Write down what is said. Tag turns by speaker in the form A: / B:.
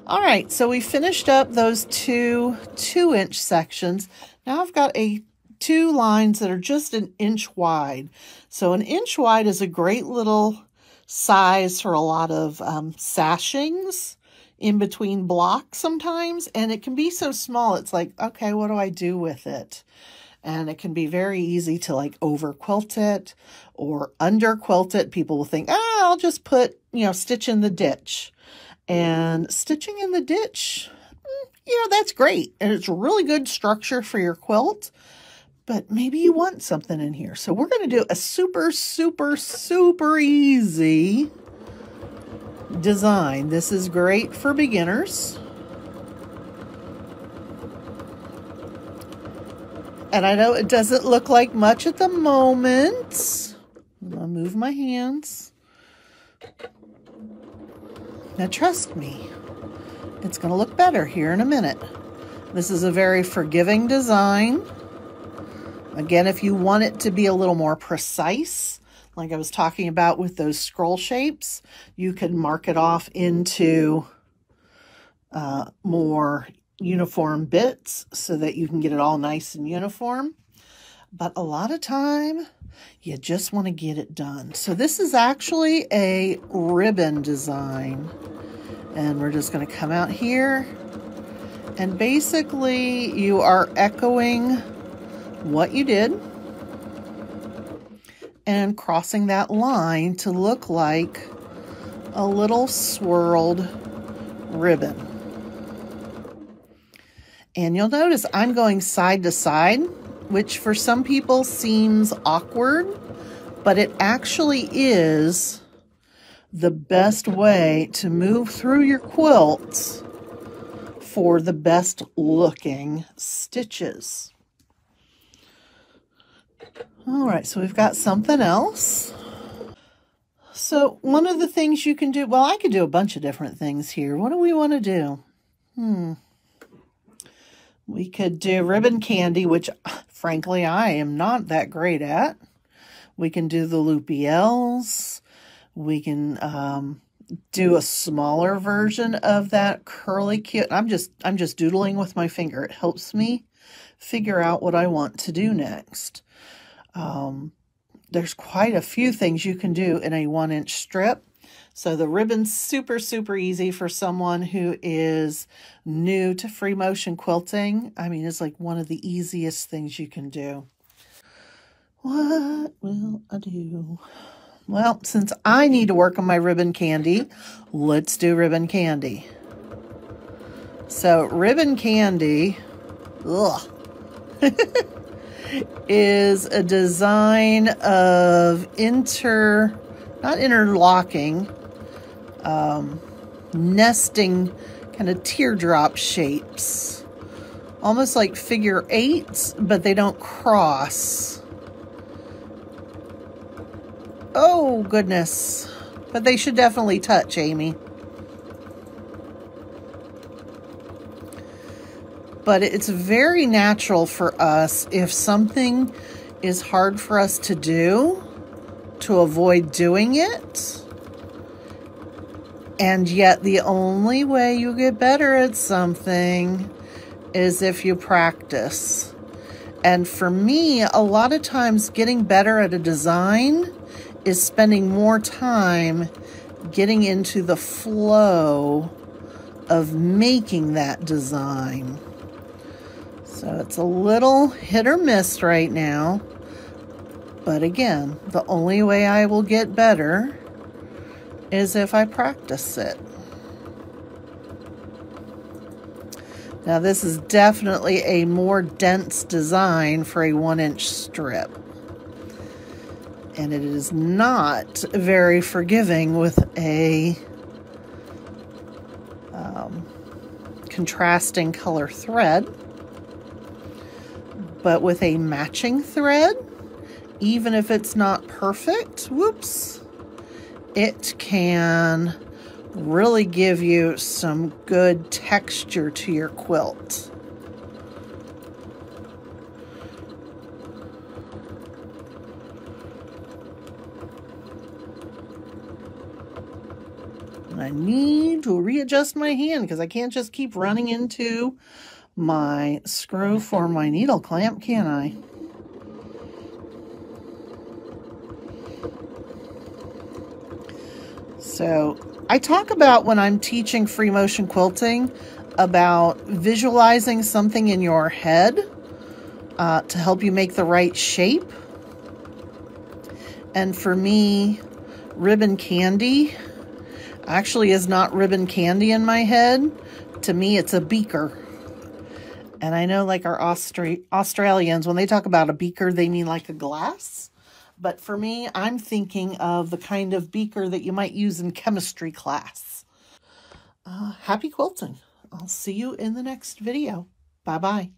A: All right, so we finished up those two 2-inch sections. Now I've got two lines that are just 1 inch wide. So 1 inch wide is a great little size for a lot of sashings in between blocks sometimes, and it can be so small, it's like, okay, what do I do with it? And it can be very easy to like over quilt it or under quilt it. People will think, I'll just put, stitch in the ditch. And stitching in the ditch, that's great. And it's a really good structure for your quilt, but maybe you want something in here. So we're going to do a super, super, super easy design. This is great for beginners. And I know it doesn't look like much at the moment. I'll move my hands. Now trust me, it's going to look better here in a minute. This is a very forgiving design. Again, if you want it to be a little more precise, like I was talking about with those scroll shapes, you can mark it off into more uniform bits so that you can get it all nice and uniform. But a lot of time, you just want to get it done. So this is actually a ribbon design. And we're just going to come out here. And basically, you are echoing what you did and crossing that line to look like a little swirled ribbon. And you'll notice I'm going side to side, which for some people seems awkward, but it actually is the best way to move through your quilts for the best looking stitches. All right, so we've got something else. So one of the things you can do, well, I could do a bunch of different things here. What do we want to do? We could do ribbon candy, which frankly I am not that great at. We can do the loopy L's. We can do a smaller version of that curly cute. I'm just doodling with my finger. It helps me figure out what I want to do next. There's quite a few things you can do in a 1-inch strip. So the ribbon's super, super easy for someone who is new to free motion quilting. I mean, it's like one of the easiest things you can do. What will I do? Well, since I need to work on my ribbon candy, let's do ribbon candy. So ribbon candy, is a design of not interlocking, nesting kind of teardrop shapes. Almost like figure eights, but they don't cross. Oh, goodness. But they should definitely touch, Amy. But it's very natural for us, if something is hard for us to do, to avoid doing it. And yet the only way you get better at something is if you practice. And for me, a lot of times getting better at a design is spending more time getting into the flow of making that design. So it's a little hit or miss right now. But again, the only way I will get better is if I practice it. Now this is definitely a more dense design for a 1-inch strip. And it is not very forgiving with a contrasting color thread. But with a matching thread, even if it's not perfect, it can really give you some good texture to your quilt. And I need to readjust my hand because I can't just keep running into my screw for my needle clamp, can I? So I talk about when I'm teaching free motion quilting about visualizing something in your head to help you make the right shape. And for me, ribbon candy actually is not ribbon candy in my head. To me, it's a beaker. And I know like our Australians, when they talk about a beaker, they mean like a glass. But for me, I'm thinking of the kind of beaker that you might use in chemistry class. Happy quilting. I'll see you in the next video. Bye-bye.